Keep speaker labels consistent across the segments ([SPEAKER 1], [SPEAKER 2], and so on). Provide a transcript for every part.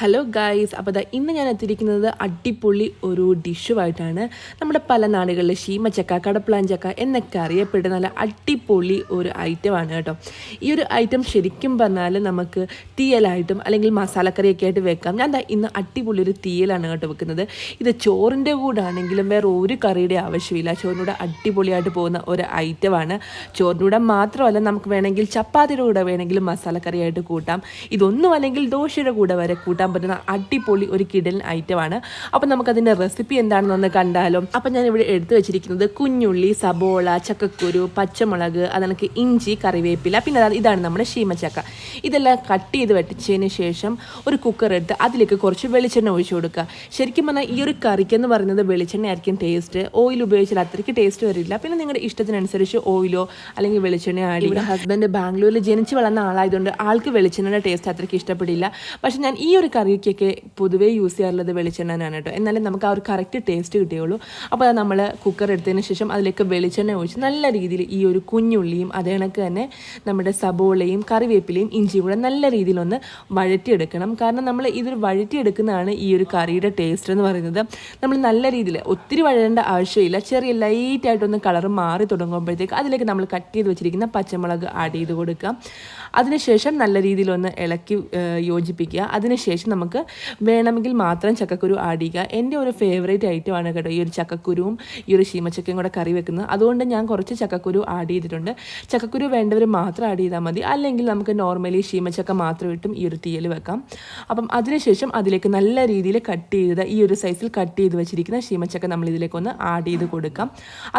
[SPEAKER 1] Hello guys, അപ്പോൾ ഇന്ന് ഞാൻ എത്തിയിരിക്കുന്നത് അടിപൊളി ഒരു ഡിഷുമായിട്ടാണ്. നമ്മുടെ പല നാടുകളിൽ ശീമച്ചക്ക, കടപ്ലാഞ്ചക്ക എന്നൊക്കെ അറിയപ്പെടുന്ന നല്ല അടിപൊളി ഒരു ഐറ്റമാണ് കേട്ടോ. ഈ ഒരു ഐറ്റം ശരിക്കും പറഞ്ഞാൽ നമുക്ക് തീയലായിട്ടും അല്ലെങ്കിൽ മസാലക്കറിയൊക്കെ ആയിട്ട് വെക്കാം. ഞാൻ ഇന്ന് അടിപൊളി ഒരു തീയലാണ് കേട്ടോ വെക്കുന്നത്. ഇത് ചോറിൻ്റെ കൂടെ ആണെങ്കിലും വേറെ ഒരു കറിയുടെ ആവശ്യമില്ല. ചോറിനൂടെ അടിപൊളിയായിട്ട് പോകുന്ന ഒരു ഐറ്റമാണ്. ചോറിനൂടെ മാത്രമല്ല, നമുക്ക് വേണമെങ്കിൽ ചപ്പാത്തിയുടെ കൂടെ വേണമെങ്കിലും മസാലക്കറിയായിട്ട് കൂട്ടാം. ഇതൊന്നും അല്ലെങ്കിൽ ദോശയുടെ കൂടെ വരെ കൂട്ടാം പറ്റുന്ന അടിപൊളി ഒരു കിടലൻ ഐറ്റമാണ്. അപ്പം നമുക്കതിൻ്റെ റെസിപ്പി എന്താണെന്നൊന്ന് കണ്ടാലോ. അപ്പം ഞാൻ ഇവിടെ എടുത്തു വെച്ചിരിക്കുന്നത് കുഞ്ഞുള്ളി, സബോള, ചക്കക്കുരു, പച്ചമുളക്, അതിനൊക്കെ ഇഞ്ചി, കറിവേപ്പില, പിന്നെ ഇതാണ് നമ്മുടെ ശീമച്ചക്ക. ഇതെല്ലാം കട്ട് ചെയ്ത് വെച്ചതിന് ശേഷം ഒരു കുക്കർ എടുത്ത് അതിലേക്ക് കുറച്ച് വെളിച്ചെണ്ണ ഒഴിച്ചു കൊടുക്കുക. ശരിക്കും പറഞ്ഞാൽ ഈ ഒരു കറിക്കെന്ന് പറയുന്നത് വെളിച്ചെണ്ണ ആയിരിക്കും ടേസ്റ്റ്. ഓയിൽ ഉപയോഗിച്ചാൽ അത്രയ്ക്ക് ടേസ്റ്റ് വരില്ല. പിന്നെ നിങ്ങളുടെ ഇഷ്ടത്തിനനുസരിച്ച് ഓയിലോ അല്ലെങ്കിൽ വെളിച്ചെണ്ണ ആഡ് ചെയ്യുക. ഹസ്ബൻഡ് ബാംഗ്ലൂരിൽ ജനിച്ച് വളർന്ന ആളായതുകൊണ്ട് ആൾക്ക് വെളിച്ചെണ്ണയുടെ ടേസ്റ്റ് അത്രയ്ക്ക് ഇഷ്ടപ്പെടില്ല. പക്ഷെ ഞാൻ ഈ ഒരു കറിക്കൊക്കെ പൊതുവേ യൂസ് ചെയ്യാറുള്ളത് വെളിച്ചെണ്ണയാണ് കേട്ടോ. എന്നാലും നമുക്ക് ആ ഒരു കറക്റ്റ് ടേസ്റ്റ് കിട്ടുകയുള്ളൂ. അപ്പോൾ അത് നമ്മൾ കുക്കർ എടുത്തതിന് ശേഷം അതിലേക്ക് വെളിച്ചെണ്ണ ഒഴിച്ച് നല്ല രീതിയിൽ ഈ ഒരു കുഞ്ഞുള്ളിയും അതേ കണക്ക് തന്നെ നമ്മുടെ സബോളയും കറിവേപ്പിലയും ഇഞ്ചിയും കൂടെ നല്ല രീതിയിലൊന്ന് വഴറ്റിയെടുക്കണം. കാരണം നമ്മൾ ഇതൊരു വഴറ്റിയെടുക്കുന്നതാണ് ഈ ഒരു കറിയുടെ ടേസ്റ്റ് എന്ന് പറയുന്നത്. നമ്മൾ നല്ല രീതിയിൽ ഒത്തിരി വഴരേണ്ട ആവശ്യമില്ല. ചെറിയ ലൈറ്റായിട്ടൊന്ന് കളർ മാറി തുടങ്ങുമ്പോഴത്തേക്ക് അതിലേക്ക് നമ്മൾ കട്ട് ചെയ്ത് വെച്ചിരിക്കുന്ന പച്ചമുളക് ആഡ് ചെയ്ത് കൊടുക്കാം. അതിനുശേഷം നല്ല രീതിയിലൊന്ന് ഇളക്കി യോജിപ്പിക്കുക. അതിനുശേഷം നമുക്ക് വേണമെങ്കിൽ മാത്രം ചക്കക്കുരു ആഡ് ചെയ്യുക. എൻ്റെ ഒരു ഫേവറേറ്റ് ഐറ്റമാണ് കേട്ടോ ഈ ഒരു ചക്കക്കുരുവും ഈ ഒരു ശീമച്ചക്കയും കൂടെ കറി വെക്കുന്നത്. അതുകൊണ്ട് ഞാൻ കുറച്ച് ചക്കക്കുരു ആഡ് ചെയ്തിട്ടുണ്ട്. ചക്കക്കുരു വേണ്ടവർ മാത്രം ആഡ് ചെയ്താൽ മതി. അല്ലെങ്കിൽ നമുക്ക് നോർമലി ശീമച്ചക്ക മാത്രം ഇട്ടും ഈ ഒരു തീയൽ വെക്കാം. അപ്പം അതിനുശേഷം അതിലേക്ക് നല്ല രീതിയിൽ കട്ട് ചെയ്ത് ഈ ഒരു സൈസിൽ കട്ട് ചെയ്ത് വെച്ചിരിക്കുന്ന ശീമച്ചക്ക നമ്മൾ ഇതിലേക്കൊന്ന് ആഡ് ചെയ്ത് കൊടുക്കാം.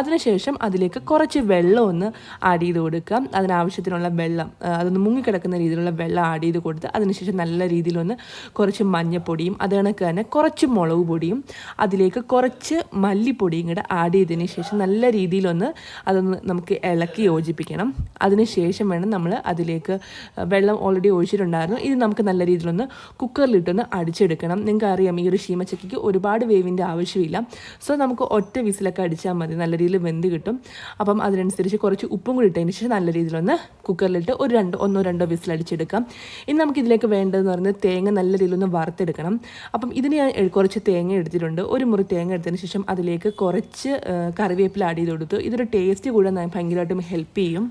[SPEAKER 1] അതിനുശേഷം അതിലേക്ക് കുറച്ച് വെള്ളം ഒന്ന് ആഡ് ചെയ്ത് കൊടുക്കാം. അതിനാവശ്യത്തിനുള്ള വെള്ളം, അതൊന്ന് മുങ്ങിക്കിടക്കുന്ന രീതിയിലുള്ള വെള്ളം ആഡ് ചെയ്ത് കൊടുത്ത് അതിനുശേഷം നല്ല രീതിയിലൊന്ന് കുറച്ച് മഞ്ഞപ്പൊടിയും അത് കണക്ക് തന്നെ കുറച്ച് മുളക് പൊടിയും അതിലേക്ക് കുറച്ച് മല്ലിപ്പൊടിയും കൂടെ ആഡ് ചെയ്തതിന് ശേഷം നല്ല രീതിയിലൊന്ന് അതൊന്ന് നമുക്ക് ഇളക്കി യോജിപ്പിക്കണം. അതിനുശേഷം വേണം നമ്മൾ അതിലേക്ക് വെള്ളം ഓൾറെഡി ഒഴിച്ചിട്ടുണ്ടായിരുന്നു. ഇത് നമുക്ക് നല്ല രീതിയിലൊന്ന് കുക്കറിലിട്ടൊന്ന് അടിച്ചെടുക്കണം. നിങ്ങൾക്ക് അറിയാം ഈ ഒരു ശീമച്ചക്കയ്ക്ക് ഒരുപാട് വേവിൻ്റെ ആവശ്യമില്ല. സോ നമുക്ക് ഒറ്റ വിസിലൊക്കെ അടിച്ചാൽ മതി, നല്ല രീതിയിൽ വെന്ത് കിട്ടും. അപ്പം അതിനനുസരിച്ച് കുറച്ച് ഉപ്പും കൂടി ഇട്ടതിന് ശേഷം നല്ല രീതിയിലൊന്ന് കുക്കറിലിട്ട് ഒന്നോ രണ്ടോ വിസിലടിച്ചെടുക്കാം. ഇനി നമുക്കിതിലേക്ക് വേണ്ടതെന്ന് പറഞ്ഞാൽ തേങ്ങ നല്ല രീതിയിലൊന്ന് വറുത്തെടുക്കണം. അപ്പം ഇതിന് ഞാൻ കുറച്ച് തേങ്ങ എടുത്തിട്ടുണ്ട്. ഒരു മുറി തേങ്ങ എടുത്തതിന് ശേഷം അതിലേക്ക് കുറച്ച് കറിവേപ്പില ആഡ് ചെയ്ത് കൊടുത്തു. ഇതൊരു ടേസ്റ്റ് കൂടെ ഭയങ്കരമായിട്ടും ഹെൽപ്പ് ചെയ്യും.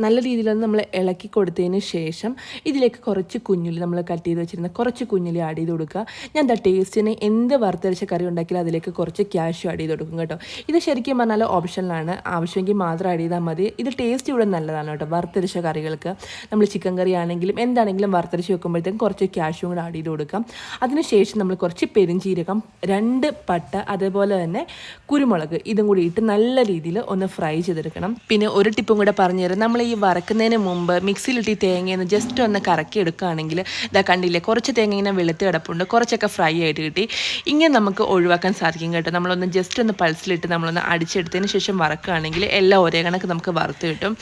[SPEAKER 1] നല്ല രീതിയിലൊന്ന് നമ്മൾ ഇളക്കി കൊടുത്തതിന് ശേഷം ഇതിലേക്ക് കുറച്ച് കുഞ്ഞുള്ളി, നമ്മൾ കട്ട് ചെയ്ത് വെച്ചിരുന്ന കുറച്ച് കുഞ്ഞുള്ളി ആഡ് ചെയ്ത് കൊടുക്കുക. ഞാൻ ടേസ്റ്റിന് എന്ത് വറുത്തരച്ച കറി ഉണ്ടാക്കിയാലും അതിലേക്ക് കുറച്ച് ക്യാഷ്യൂ ആഡ് ചെയ്ത് കൊടുക്കും കേട്ടോ. ഇത് ശരിക്കും പറഞ്ഞാൽ ഓപ്ഷനിലാണ്, ആവശ്യമെങ്കിൽ മാത്രം ആഡ് ചെയ്താൽ മതി. ഇത് ടേസ്റ്റ് ഇവിടെ നല്ലതാണ് കേട്ടോ. വറുത്തരച്ച കറികൾക്ക് നമ്മൾ ചിക്കൻ കറി ആണെങ്കിലും എന്താണെങ്കിലും വറുത്തരച്ച് വെക്കുമ്പോഴത്തേക്കും കുറച്ച് ക്യാഷ്യൂ കൂടെ ആഡ് ചെയ്ത് കൊടുക്കാം. അതിനുശേഷം നമ്മൾ കുറച്ച് പെരിഞ്ചീരകം, 2 പട്ട, അതേപോലെ തന്നെ കുരുമുളക് ഇതും കൂടി ഇട്ട് നല്ല രീതിയിൽ ഒന്ന് ഫ്രൈ ചെയ്തെടുക്കണം. പിന്നെ ഒരു ടിപ്പും കൂടെ പറഞ്ഞുതരാം. നമ്മൾ ഈ വറക്കുന്നതിന് മുമ്പ് മിക്സിയിലിട്ട് തേങ്ങയെന്ന് ജസ്റ്റ് ഒന്ന് കറക്കി എടുക്കുകയാണെങ്കിൽ ഇതാ കണ്ടില്ലേ, കുറച്ച് തേങ്ങ ഇങ്ങനെ വെളുത്ത് കിടപ്പുണ്ട്, കുറച്ചൊക്കെ ഫ്രൈ ആയിട്ട് കിട്ടി. ഇങ്ങനെ നമുക്ക് ഒഴിവാക്കാൻ സാധിക്കും കേട്ടോ. നമ്മളൊന്ന് ജസ്റ്റ് ഒന്ന് പൾസിലിട്ട് നമ്മളൊന്ന് അടിച്ചെടുത്തതിന് ശേഷം വറക്കുകയാണെങ്കിൽ എല്ലാം ഒരേ കണക്ക് നമുക്ക് വറുത്ത് കിട്ടും.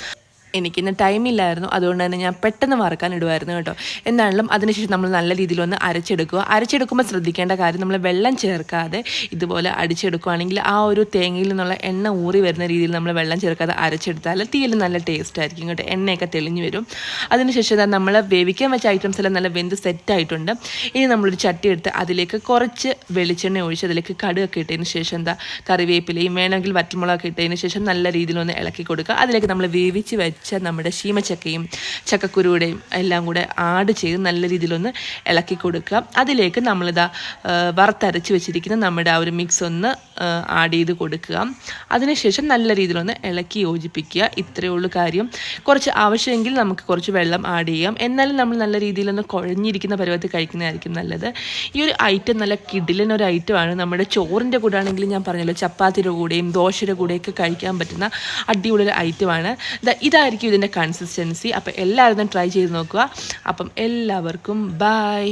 [SPEAKER 1] എനിക്കിന്ന് ടൈമില്ലായിരുന്നു, അതുകൊണ്ട് തന്നെ ഞാൻ പെട്ടെന്ന് വറക്കാൻ ഇടുമായിരുന്നു കേട്ടോ. എന്താണെങ്കിലും അതിനുശേഷം നമ്മൾ നല്ല രീതിയിലൊന്ന് അരച്ചെടുക്കുക. അരച്ചെടുക്കുമ്പോൾ ശ്രദ്ധിക്കേണ്ട കാര്യം, നമ്മൾ വെള്ളം ചേർക്കാതെ ഇതുപോലെ അടിച്ചെടുക്കുകയാണെങ്കിൽ ആ ഒരു തേങ്ങയിൽ നിന്നുള്ള എണ്ണ ഊറി വരുന്ന രീതിയിൽ നമ്മൾ വെള്ളം ചേർക്കാതെ അരച്ചെടുത്താൽ തീയിൽ നല്ല ടേസ്റ്റ് ആയിരിക്കും കേട്ടോ. എണ്ണയൊക്കെ തെളിഞ്ഞു വരും. അതിനുശേഷം നമ്മൾ വേവിക്കാൻ വെച്ച ഐറ്റംസ് എല്ലാം നല്ല വെന്ത് സെറ്റായിട്ടുണ്ട്. ഇനി നമ്മളൊരു ചട്ടി എടുത്ത് അതിലേക്ക് കുറച്ച് വെളിച്ചെണ്ണ ഒഴിച്ച് അതിലേക്ക് കടുകൊക്കെ ഇട്ടതിന് ശേഷം കറിവേപ്പിലയും വേണമെങ്കിൽ വറ്റൽമുളകൊക്കെ ഇട്ടതിന് ശേഷം നല്ല രീതിയിലൊന്ന് ഇളക്കി കൊടുക്കുക. അതിലേക്ക് നമ്മൾ വേവിച്ച് വെച്ച് നമ്മുടെ ശീമച്ചക്കയും ചക്കക്കുരുടെയും എല്ലാം കൂടെ ആഡ് ചെയ്ത് നല്ല രീതിയിലൊന്ന് ഇളക്കി കൊടുക്കുക. അതിലേക്ക് നമ്മളിതാ വറുത്തരച്ച് വെച്ചിരിക്കുന്ന നമ്മുടെ ആ ഒരു മിക്സ് ഒന്ന് ആഡ് ചെയ്ത് കൊടുക്കുക. അതിനുശേഷം നല്ല രീതിയിലൊന്ന് ഇളക്കി യോജിപ്പിക്കുക. ഇത്രയേ ഉള്ളൂ കാര്യം. കുറച്ച് ആവശ്യമെങ്കിൽ നമുക്ക് കുറച്ച് വെള്ളം ആഡ് ചെയ്യാം. എന്നാലും നമ്മൾ നല്ല രീതിയിലൊന്ന് കുഴഞ്ഞിരിക്കുന്ന പരുവത്തിൽ കഴിക്കുന്നതായിരിക്കും നല്ലത്. ഈ ഒരു ഐറ്റം നല്ല കിടിലനൊരു ഐറ്റമാണ്. നമ്മുടെ ചോറിൻ്റെ കൂടെ ആണെങ്കിലും ഞാൻ പറഞ്ഞല്ലോ, ചപ്പാത്തിയുടെ കൂടെയും ദോശയുടെ കൂടെയൊക്കെ കഴിക്കാൻ പറ്റുന്ന അടിപൊളി ഒരു ഐറ്റമാണ്. ഇതായിരിക്കും ഇതിൻ്റെ കൺസിസ്റ്റൻസി. അപ്പോൾ എല്ലാവരും ട്രൈ ചെയ്ത് നോക്കുക. അപ്പം എല്ലാവർക്കും ബൈ.